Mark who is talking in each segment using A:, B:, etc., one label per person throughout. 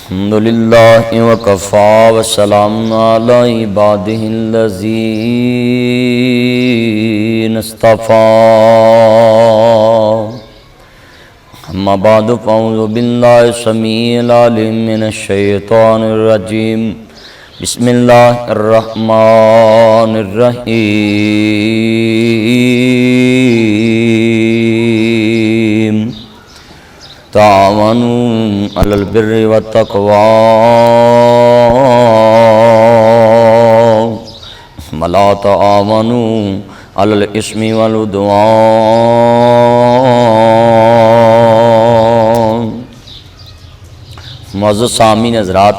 A: अल्हम्दुलिल्लाह वकफ़ा वस्सलामुन अला इबादिहिल्लज़ीना इस्तफ़ा। अम्मा बअदु फ़अऊज़ु बिल्लाहि समीइल अलीम मिनश शैतानिर रजीम। बिस्मिल्लाहिर रहमानिर रहीम। तावनु अलल बिर्रि वत्तक़वा वला तावनु अलल इस्मि वल उद्वान। मुअज़्ज़ज़ सामीन हज़रात,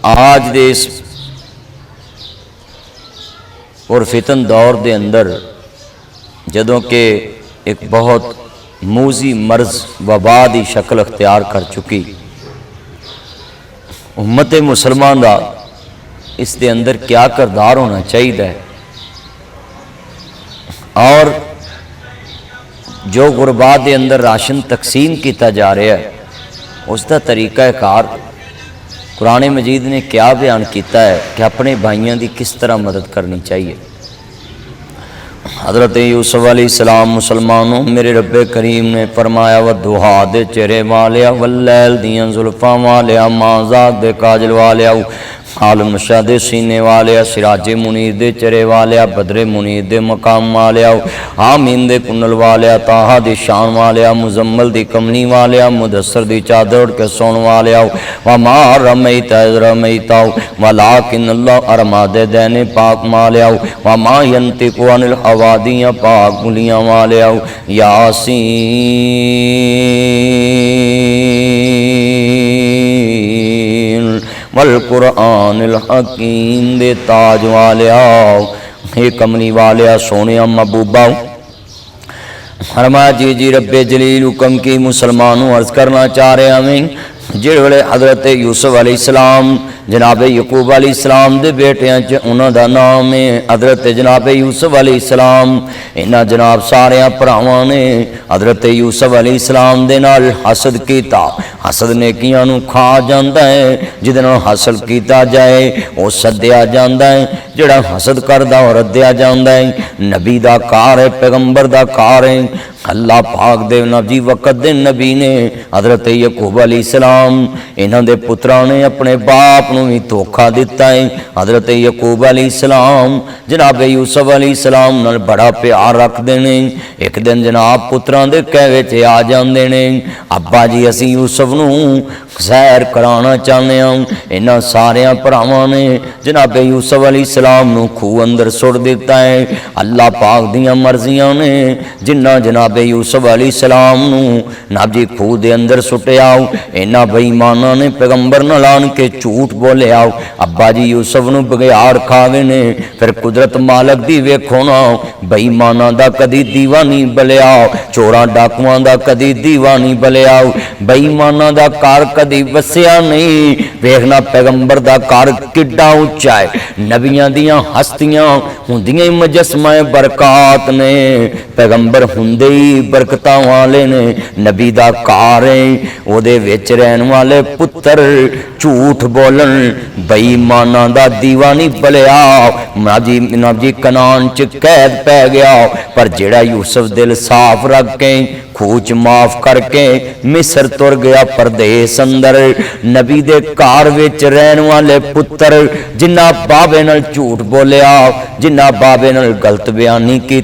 A: आज दे इस पुरफितन दौर दे अंदर जदों के एक बहुत मूजी मर्ज वबा की शक्ल अख्तियार कर चुकी उम्मत मुसलमान का इस दे अंदर क्या किरदार होना चाहिए और जो गुरबा के अंदर राशन तकसीम किया जा रहा है उसका तरीक़ाकार कुरान मजीद ने क्या बयान किया है कि अपने भाइयों की किस तरह मदद करनी चाहिए। हज़रत यूसुफ अलैहिस्सलाम मुसलमानों मेरे रब्बे करीम ने फरमाया व दुहा दे चेहरे वालिया वल्लैल दियां जुल्फां वालिया माज़ाक दे काजल वालिया आलम शाह दे सीने वालिया सिराजे मुनीर दे चेहरे वालिया बदरे मुनीर दे मकाम वालिया आमीन दे कुनल वालिया ताहा दी शान वालिया मुजम्मल दी कमली वालिया मुदस्सर दी चादर ओढ़ के सोन वालिया वमा रमैता इज़ रमैता वलाकिन अल्लाह अरमा दे दैने पाक मालिया वमा यंतिकु अनिल हवा दियां पाक गुलियां वालिया यासीन वल कुरआनिल हकीम दे ताज वालिया हे कमली वालिया सोने महबूबा। फरमाया जी रब्बे जलील हुक्म की मुसलमानों अर्ज करना चाह रहे हमें जिस वे हज़रत यूसुफ अलैहिस्सलाम जनाब यकूब अलैहिस्सलाम दे बेटियां च उन्हां दा नाम है हज़रत जनाब यूसुफ अलैहिस्सलाम। इन्हां जनाब सारे भरावां ने हज़रत यूसुफ अलैहिस्सलाम दे नाल हसद कीता। हसद नेकियां नूं खा जांदा है, जिहदे नाल हासिल कीता जाए वो सद्दिया जांदा है, जिहड़ा हसद करदा वो रद्दिया जांदा है। नबी दा कार है, पैगंबर दा कार है। अल्लाह पाक दे नबी वक़्त दे नबी ने हज़रत यकूब अलैहिस्सलाम इन्हां दे पुत्रां ने अपने बाप नूं भी धोखा दिता है। हज़रत यकूब अलैहिस्सलाम जनाब यूसुफ अलैहिस्सलाम नाल बड़ा प्यार रखते हैं। एक दिन जनाब पुत्रां दे कहवे च आ जांदे ने अब्बा जी असीं यूसुफ नूं सैर कराना चाहते हैं। इन्हां सारियां भरावां ने जनाब यूसुफ अलैहिस्सलाम नूं खूह अंदर सुट दिता है। अल्लाह पाक दियां मर्जियां ने जिन्ना जनाब यूसुफ अलैहिस्सलाम नूं नाजी खूह दे अंदर सुटिया इन्हां बेईमानां ने पैगंबर नाल आन के झूठ बोलिया अब्बा जी यूसुफ नूं बघियाड़ खा गए ने। फिर कुदरत मालक दी वेखो ना बेईमानां दा कदी दीवा नहीं बलिया, चोरां डाकुआं दा कदी दीवा नहीं बलिया, बेईमानां दा घर कदी वसिया नहीं। वेखना पैगंबर दा घर किड्डा उच्चा है, नबियां दियां हस्तियां हुंदियां मुजस्मा बरकात ने, पैगंबर हुंदे ही बरकतां वाले ने। नबी दा घर है ओदे विच रहन वाले पुत्र झूठ बोलन बेईमानां दा दीवा नहीं बलिया। नाजी कनान च कैद पै गया पर जेड़ा यूसुफ दिल साफ रख के खूच माफ करके मिस्र तुर गया परदेस अंदर। नबी दे घर विच रहन वाले पुत्र जिन्ना बाबे नाल झूठ बोलिया, जिन्ना बाबे नाल गलत बयानी की,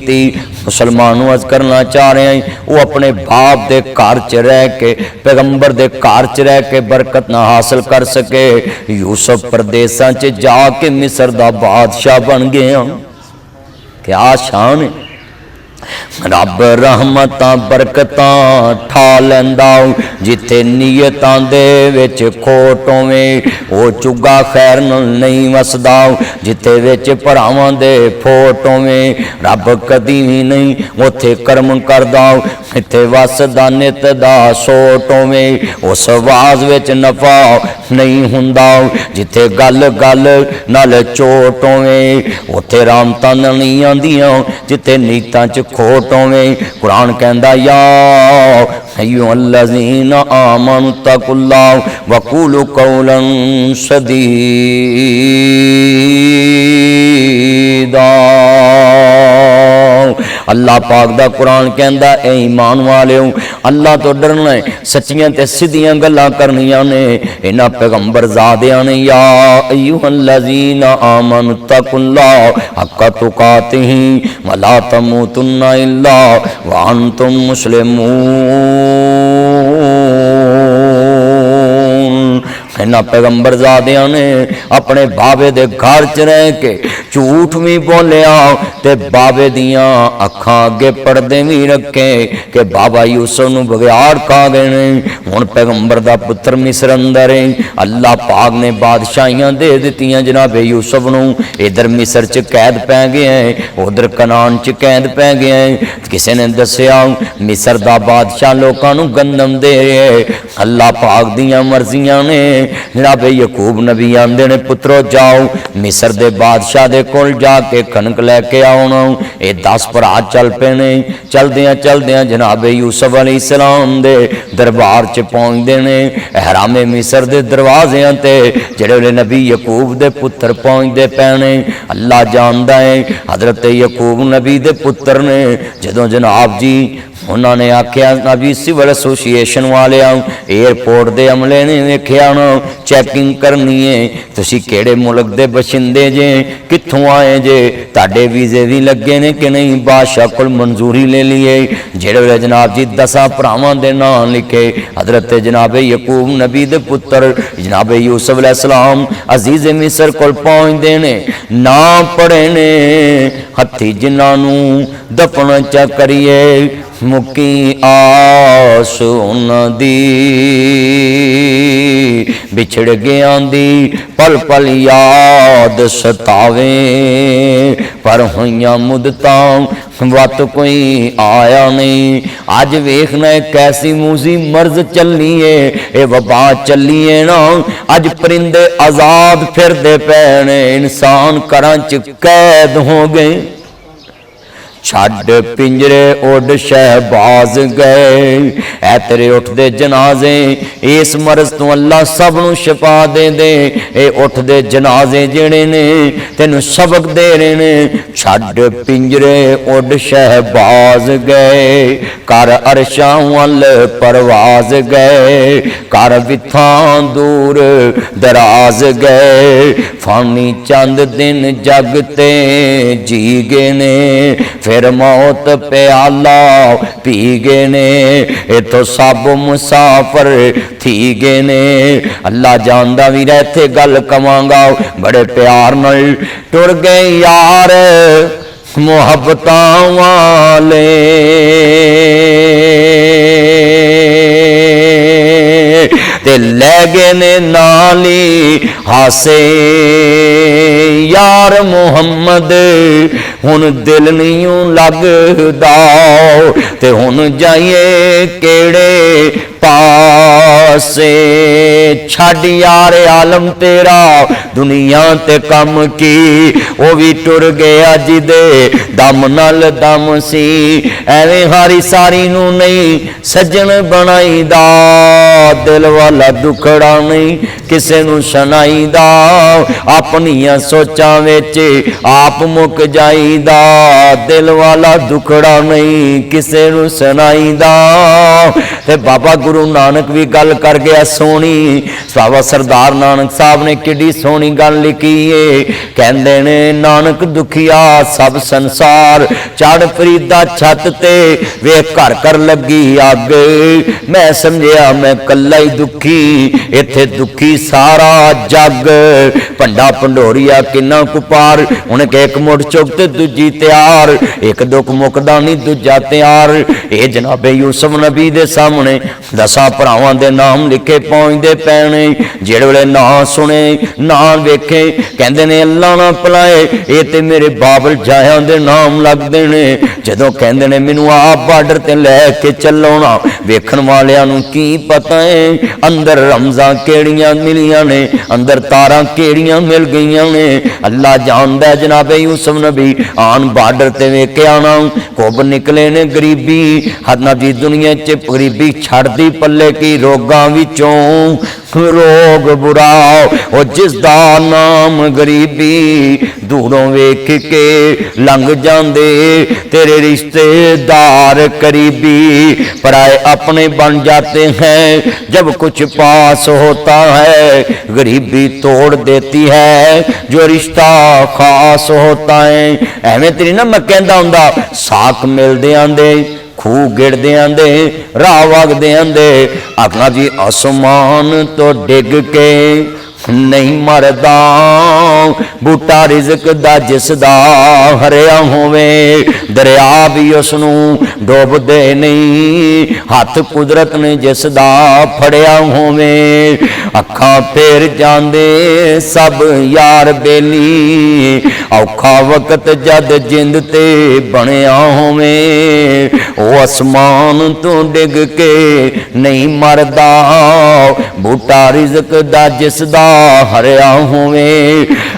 A: मुसलमानों अज करना चाह रहे हैं वो अपने बाप दे घर च रह के पैगंबर दे घर च रह के बरकत ना हासिल कर सके। यूसुफ परदेसां च जाके मिस्र दा बादशाह बन गया। क्या शान है। रब रहमतां बरकतां ठा लैंदा जिथे नीयतां दे विच खोट होवे, ओ चुगा खैर नहीं वसदा जिथे विच भरावां दे फोट होवे। रब कदी भी नहीं उथे कर्म करदा जिथे वसदा नित दा सोट होवे। उस आवाज विच नफा नहीं हुंदा जिथे गल गल नाल चोट होवे। उथे रामतां नहीं आंदियां जिथे नीतां च खोट होवे। कुरान कहंदा या अय्युहल्लज़ीना आमनु तकुल्लाह वक़ूलु कौलन सदीदा। अल्लाह पाक दा कुरान कहंदा ए ईमान वालिओ अल्लाह तो डरना है, सच्चियां ते सीधियां गल्लां करनियां ने इन्हां पैगंबर ज़ादियां ने। या अय्युहल्लज़ीना आमनु तकुल्लाह हक्का तुकातिही वला तमूतुन्ना इल्ला व अंतुम मुस्लिमून। इन्हां पैगंबर ज़ादियां ने अपने बाबे दे घर च रह के झूठ भी बोलिया ते बाबे दियां अखां अगे पर्दे भी रखे कि बाबा यूसुफ नूं बगियाड़ खा गए ने। हुण पैगंबर दा पुत्र मिस्र अंदर है। अल्लाह पाक ने बादशाहियां दे दित्तियां जनाबे यूसुफ नूं। इधर मिस्र च कैद पै गया है, उधर कनान च कैद पै गया है। किसी ने दस्सिया मिस्र दा बादशाह लोकां नूं गंदम दे रहा है। अल्लाह पाक दियां मर्जियां ने। जनाबे यकूब नबी आंदे ने पुत्रो जाओ मिस्र दे बादशाह दे कोल जाके कणक लैके आउणा। ये 10 भरा चल पे ने। चलदियां जनाबे यूसुफ अलैहिस्सलाम दे दरबार च पहुंचते ने। हरामे मिस्र दे दरवाज़ियां ते जेड़े नबी यकूब दे पुत्र पहुंचते पैने अल्लाह जानदा है। हजरत यकूब नबी दे पुत्र ने जदों जनाब जी उन्होंने आख्या नबी सिविल एसोसीएशन वाले एयरपोर्ट के अमले ने वेख्या ना चैकिंग करनी है तुसी केड़े मुल्क दे बशिंदे जे कित्थों आए जे ताडे वीजे भी लगे ने कि नहीं। बादशाह कोल मंजूरी ले लिए जेड़े जनाब जी 10 भरावां दे नाम लिखे। हजरत जनाबे यकूब नबी दे पुत्र जनाबे यूसुफ अलैहिस्सलाम अजीज मिस्र कोल पहुंचदे ने। ना पढ़े ने हथी जिन्हां नूं दफन चा करिए मुकी आस उन्दी बिछड़ गया दी पल पल याद सतावे पर हुइयां मुदतां वत कोई आया नहीं। अज वेखना कैसी मूजी मर्ज चली है ये वबा चली है ना। अज परिंदे आजाद फिरदे पैने इंसान घरां च कैद हो गए। छड़ पिंजरे उड शहबाज गए ऐ तेरे उठदे जनाजे इस मरज तो अल्लाह सब नूं शिफा दे दे। ए उठदे जनाजे जेड़े ने तेनू सबक दे रहे ने। छड़ पिंजरे उड शहबाज गए कर अरशां वल परवाज गए कर विथां दूर दराज गए। फानी चंद दिन जगते जी गए ने फिर मौत प्याला पी गए ने। इथों सब मुसाफर थी गए ने। अल्लाह जानदा भी रहते गल कवांगा बड़े प्यार नाल टुर गए यार मुहब्बतां वाले ते लै गए ने नाली हासे यार मुहम्मद हुन दिल नहीं लगदा ते हुन जाइए केड़े पासे। छड़ यार आलम तेरा दुनिया ते कम की वो भी टुर गया जिदे दम नाल दम सी। एवें हारी सारी नू नहीं सज्जन बनाई दा दिल वाला दुखड़ा नहीं किसे नू सुनाईदा। अपनियां सोचां विच आप मुक जाईदा दिल वाला दुखड़ा नहीं किसे नू सुनाईदा। ते बाबा गुरु नानक भी गल कर गया सोनी। बाबा सरदार नानक साहब ने किड्डी सोनी गल लिखी है। कहंदे ने नानक दुखिया सब संसार चढ़ फरीदा छत ते वे घर कर लगी अग। मैं समझिया मैं कल्ला ही दुखी इत्थे दुखी सारा जग। भंडा भंडोरिया किन्ना कुपार उन्हें एक मुठ चुक ते दूजी तैयार। एक दुख मुकदा नहीं दूजा तैयार। ये जनाबे यूसुफ नबी दे सामने सामने 10 भरावां दे नाम लिखे पहुंचते पैने। जिहड़े वेले ना सुने ना वेखे कहंदे ने अल्लाह ना भुलाए ये ते मेरे बाबल जाया दे नाम लगदे ने। जदों कहंदे ने मैनू आप बार्डर ते लैके चलो ना, वेखण वालियां नूं की पता है अंदर रमज़ां केड़ियां मिलियां ने, अंदर तारां केड़ियां मिल गईयां ने। अल्लाह जानदा जनाबे यूसुफ नबी आन बार्डर ते वेखे आना कुब निकले ने गरीबी हद नबी दुनिया च गरीबी छड़दी पल्ले की रोगां विचों रोग बुरा ओ जिसदा नाम गरीबी दूरों वेख के लंघ जांदे तेरे रिश्तेदार करीबी पराए अपने बन जाते हैं जब कुछ पास होता है। गरीबी तोड़ देती है जो रिश्ता खास होता है। एवें तेरी ना मैं कहंदा हुंदा साक मिलदे आंदे खूह गिरदे आंदे राह वगदे आंदे आखना जी आसमान तो डिग के नहीं मरदा बूटा रिज़क दा जिसदा हरिया होवे दरिया भी उसनू डोबदे नहीं हथ कुदरत ने जिसदा फड़िया होवे। अखां फेर जांदे सब यार बेली औखा वक्त जद जिंद ते बनिया होवे ओ आसमान तो डिग के नहीं मरदा बूटा रिज़क दा जिसदा हरिया होवे।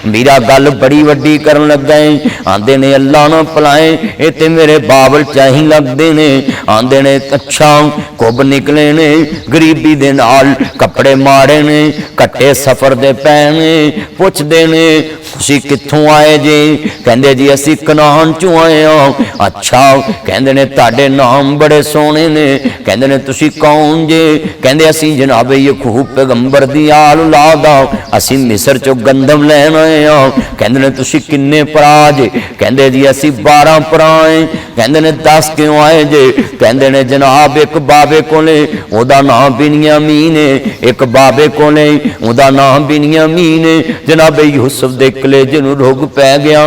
A: मेरा गल बड़ी वड्डी करन लगा है आंदे ने अल्लाह ना भुलाए ये ते मेरे बाबल चाही लगदे ने। आंदे ने अच्छा कुब निकले ने गरीबी दे नाल कपड़े माड़े ने कट्टे सफर दे पैने पुछदे ने तुसी कित्थों आए जी? कहंदे जी असी कनान चों आए हां। अच्छा कहंदे ने तुहाडे नाम बड़े सोहणे ने। कहंदे ने तुसी कौन जे? कहंदे असी जनाबे याकूब पैगंबर दी आल औलाद असी मिस्र चों गंदम लैन आए हां। कहंदे ने तुसी किन्ने भरा जे? कहंदे जी असी 12 भरा हैं। कहंदे ने 10 क्यों आए जे? कहंदे ने जनाब एक बाबे कोले ओदा नाम बिन्यामीन है, एक बाबे कोले ओदा नाम बिन्यामीन है। जनाबे यूसुफ दे कलेजे नूं रोग पै गया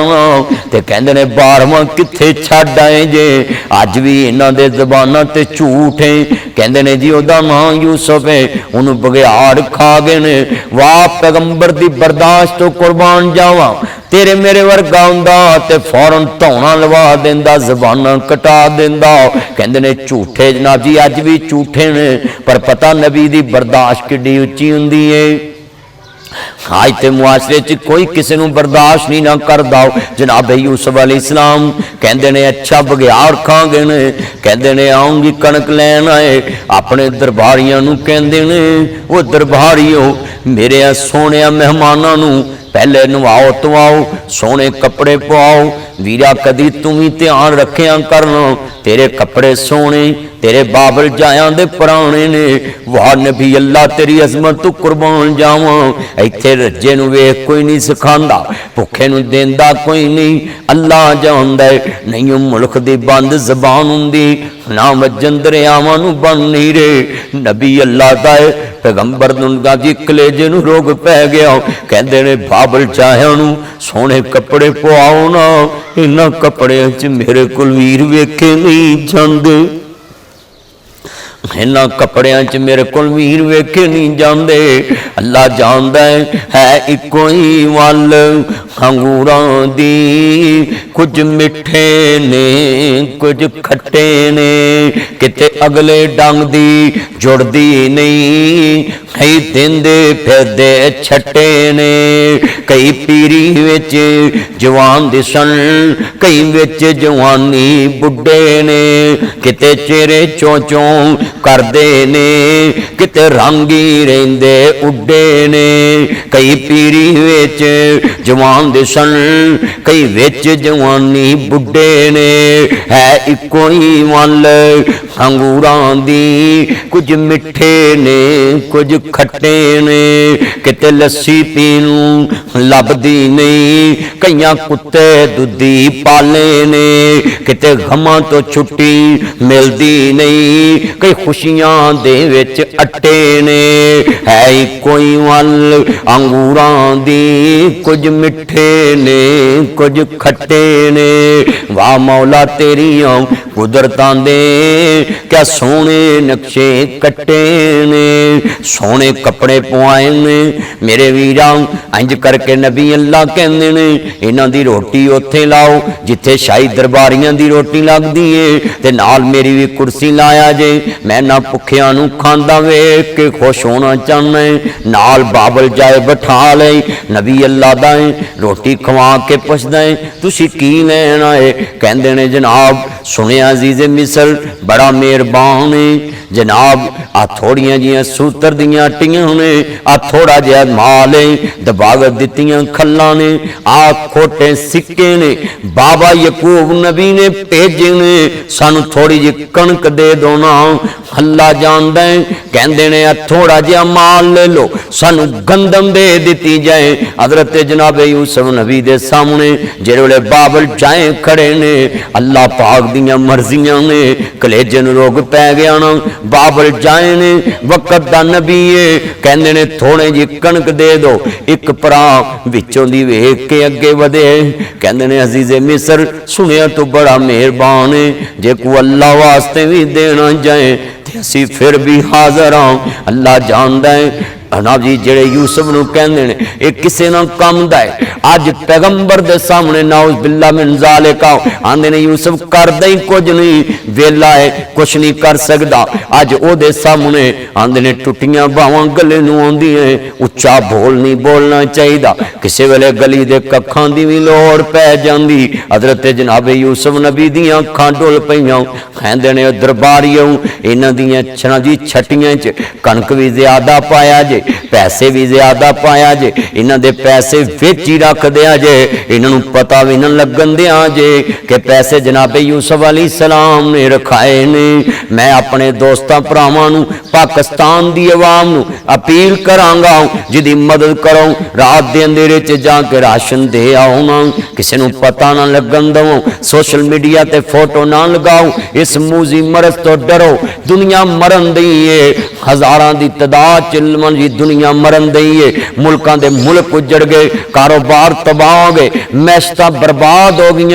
A: ते कहंदे ने 12वां कित्थे छड्ड आए जे? अज भी इन्हां दे ज़बानां ते झूठ है। कहंदे ने जी ओदा नाम यूसुफ है उन्होंने बघियाड़ खा गए ने। वाह पैगंबर दी बर्दाश्त तो कुर्बान जावा तेरे मेरे वर्गा हुंदा ते फौरन धौना लवा देंदा ज़बानां कटा देंदा। कहंदे ने झूठे जनाब जी अज भी झूठे ने पर पता नबी दी बर्दाश्त किड्डी उच्ची हुंदी है। आज ते मुआशरे च कोई किसी नूं बर्दाश्त नहीं ना करदा। जनाब यूसुफ अलैहिस्सलाम कहंदे ने अच्छा बघियाड़ खा गए ने। कहंदे ने आऊंगी कणक लैन आए अपने दरबारियां नूं कहंदे ने वो दरबारियो मेरे सोहणिया मेहमानां नूं पहले नवाओ धवाओ सोहने कपड़े पवाओ। वीरा कदी तू भी ध्यान रखिया करना तेरे कपड़े सोहने तेरे बाबल जाया दे पुराने ने। वाह नबी अल्लाह तेरी अजमत तू कुर्बान जावा। इत्थे रज्जे नूं वेख कोई नहीं सिखांदा भुखे नूं देंदा कोई नहीं। अल्लाह जानदा है नहीं मुल्क दी बंद जबान हुंदी ना वजन दरियावां नूं बन नहीं रहे। नबी अल्लाह दा है पैगंबर नूं जी कलेजे नूं रोग पै गया। कहंदे ने बाबल जाया नूं सोहणे कपड़े पवाओ ना इन्हां कपड़ियां च मेरे कोल वीर वेखे नहीं जांदे। इन्हां कपड़ियां च मेरे कोल वीर वेखे नहीं जांदे। अल्लाह जानदा है इक्को ही वल अंगूरां दी कुछ मिठे ने कुछ खट्टे ने किते अगले डंग दी जुड़दी नहीं कई देंदे फिरदे छट्टे ने। कई पीरी विच जवान दिसन कई विच जवानी बुढ़े ने किते चेहरे चों चों करदे ने किते रंगी रहिंदे उड्डे ने। कई पीरी विच जवान दिसन कई विच जवानी बुढ़े ने। है इक्को ही वल अंगूरां दी कुछ मिठे ने कुछ खट्टे ने किते लस्सी पीनू लभदी नहीं कईयां कुत्ते दुधी पाले ने। किते गमां तो छुट्टी मिलदी नहीं कई खुशियां दे विच अट्टे ने। है कोई वल अंगूरां दी कुछ मिठे ने कुछ खट्टे ने। वाह मौला तेरियां कुदरतां दे क्या सोने नक्शे कट्टे ने, सोने कपड़े पवाए ने मेरे वीरां। इंज करके नबी अल्लाह कहंदे ने इन्हां दी रोटी उत्थे लाओ जिथे शाही दरबारियां दी रोटी लगदी है, ते नाल मेरी भी कुर्सी लाया जे। मैं ना भुखियां नूं खांदा वेख के खुश होना चाहना है, नाल बाबल जाए बिठा ले नबी अल्लाह दा रोटी खवा के पुछदा है तुसी की लेना है। कहंदे ने जनाब सुनिया अजीज़े मिस्र बड़ा मेहरबान है जनाब, आ थोड़ियां जियां सूतर दियां हट्टियां ने, आ थोड़ा जिहा माल है, दबागत दित्तियां खल्लां ने, आ खोटे सिक्के ने बाबा यकूब नबी ने भेजे ने, सानू थोड़ी जी कणक दे दो ना। अल्लाह जानदा है कहंदे ने थोड़ा जिहा माल ले लो सानू गंदम दे दिती जाए। हजरत जनाब यूसुफ नबी दे सामने जेड़े वेले बाबल जाए खड़े ने, अल्लाह पाक दियां मर्जियां ने, कलेजे नूं रोग पै गया ना। बाबल जाए ने वक्त दा नबी है, कहंदे ने थोड़े जी कणक दे दो, एक भरा विचों दी वेख के अगे वधे। कहंदे ने अजीज़े मिस्र सुनिया तो बड़ा मेहरबान है, जे को अल्लाह वास्ते भी देना जाए असी फिर भी हाजिर हाँ। अल्लाह जानदा है ना जी जेड़े यूसुफ नूं कहंदे ने ये किसे ना काम दा है। अज पैगंबर दे सामने नाउज़ बिल्ला मिन ज़ालिका आंदे ने यूसुफ करदा ही कुछ नहीं, वेला है कुछ नहीं कर सकदा। अज ओदे सामने आंदे ने टुटियां बावां गले नूं आउंदियां, उच्चा बोल नहीं बोलना चाहिदा, किसे वेले गली दे कखां दी भी लोड़ पै जांदी। हजरत जनाब यूसुफ नबी दियां अखां डुल पईयां, कहंदे ने दरबारियों इन्हां दियां छना जी छटियां च कणक भी ज्यादा पाया जे, पैसे भी ज्यादा पाया जे, इन्हां दे पैसे विच ही रख दिया जे, इन्हां नूं पता भी न लगन दिया जे कि पैसे जनाबे यूसुफ अलैहिस्सलाम ने रखाए ने। मैं अपने दोस्तां भरावां नूं पाकिस्तान दी अवाम नूं अपील करांगा जिदी मदद करो, रात दे अंधेरे च जाके राशन दे आओ ना, किसी नूं पता ना लगन दवो, सोशल मीडिया ते फोटो ना लगाओ, इस मूजी मरज तो डरो। दुनिया मरन दी है, हजारां दी तादाद च जी दुनिया मरन दी है, मुल्कां दे मुल्क उजड़ गए, कारोबार तबाह हो गए, मैशतां बर्बाद हो गई,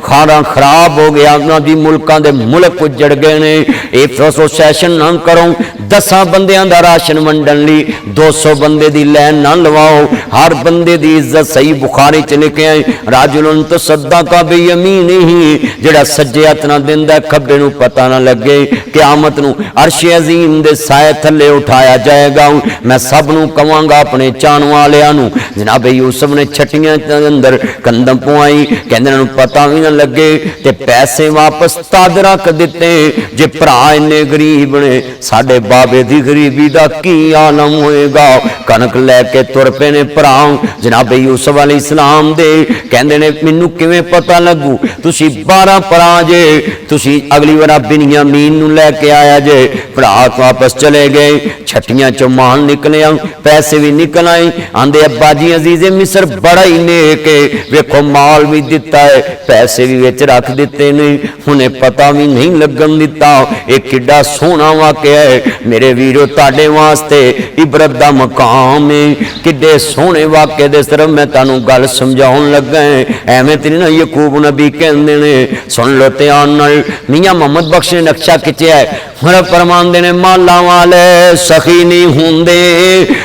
A: खाना खराब हो गया, उन्हां दी मुल्कां दे मुल्क उजड़ गए ने। एसोसिएशन ना करो 10 बंदियां दा राशन वंडन लई 200 बंदे दी लैन ना लवाओ, हर बंदे दी इज्जत सही बुखारी च लिखे आए राजुलन तसद्दका बियमीनिही, जेड़ा सज्जे हत्थ नाल दिंदा खब्बे नूं पता ना लगे, क़यामत नूं अर्श अज़ीम दे साए थल्ले उठाया जाएगा। मैं सब नूं कवांगा अपने चाहण वालियां नूं, जनाब यूसुफ ने छटियां दे अंदर कंदम पवाई, कहंदे नूं पता भी ना लगे, ते पैसे वापस तद रख दिते जे भरा इन्ने गरीब ने, साडे बाबे दी गरीबी दा की आलम होएगा। कणक लैके तुर पे ने भरा जनाब यूसुफ अलैहिस्सलाम दे, कहंदे ने मैनूं किवें पता लगू तुसी 12 भरा जे, तुसी अगली वार बिन्यामीन नूं लैके आया जे। भरा वापस चले गए, छटियां चो माल निकलिया, पैसे भी निकल आए, आंदे अब्बा जी अजीज़े मिस्र बड़ा ही नेक है, वेखो माल भी दिता है, पैसे भी विच रख दिते ने, हुणे पता भी नहीं लगन दिता। एक किड्डा सोहना वाकया है मेरे वीरो, ताडे वास्ते इबरत दा मकाम है, किड्डे सोहने वाकये दे सिर्फ मैं तुहानूं गल समझाउण लगा है, एवें ते ना यकूब नबी कहंदे ने। सुन लो ध्यान नाल, मियां मोहम्मद बख्श ने नक्शा खिंचिया है, हुण फरमांदे ने मालां वाले सखी नहीं हुंदे,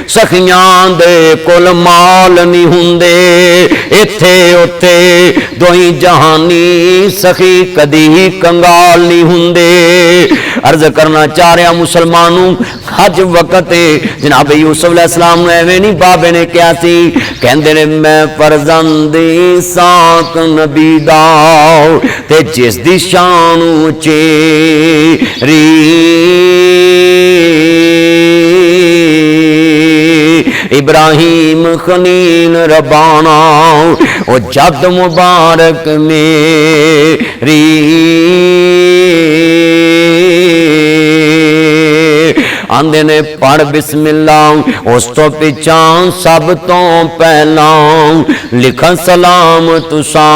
A: सखियां दे कोल माल नहीं हुंदे, इत्थे उत्थे दोई जहानी सखी कदी कंगाल नहीं हुंदे। अर्ज करना चाह रहा मुसलमानों, हज वक्त जनाब यूसुफ अलैहिस्सलाम एवें नहीं बाबे ने क्या सी, कहंदे ने मैं फरजंदी साक नबी दा, ते जिस दी शान उचेरी इब्राहिम खलील रबाना, ओ जद मुबारक मेरी आंदे ने पढ़ बिस्मिल्लाह, उस तो पिछा सब तो पहला लिखा सलाम तुसा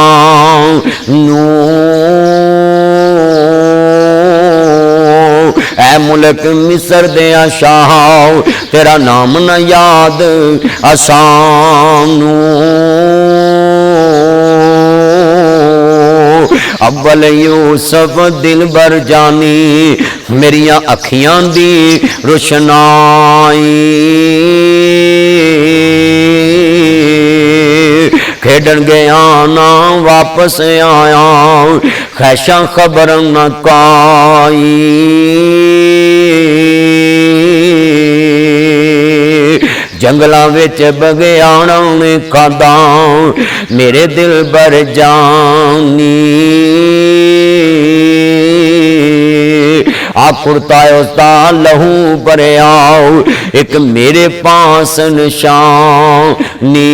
A: नू, ऐ मुल्क मिस्र दे शाह तेरा नाम न याद असानू, अव्वल यूसुफ दिल बर जानी मेरिया अखियां दी रोशनाई खेडन गया ना वापस आया खैशा खबर न काई जंगलों विच बगियाड़ों ने खादा मेरे दिल बर जानी आ कुर्ता उसका लहू भरिया एक मेरे पास निशानी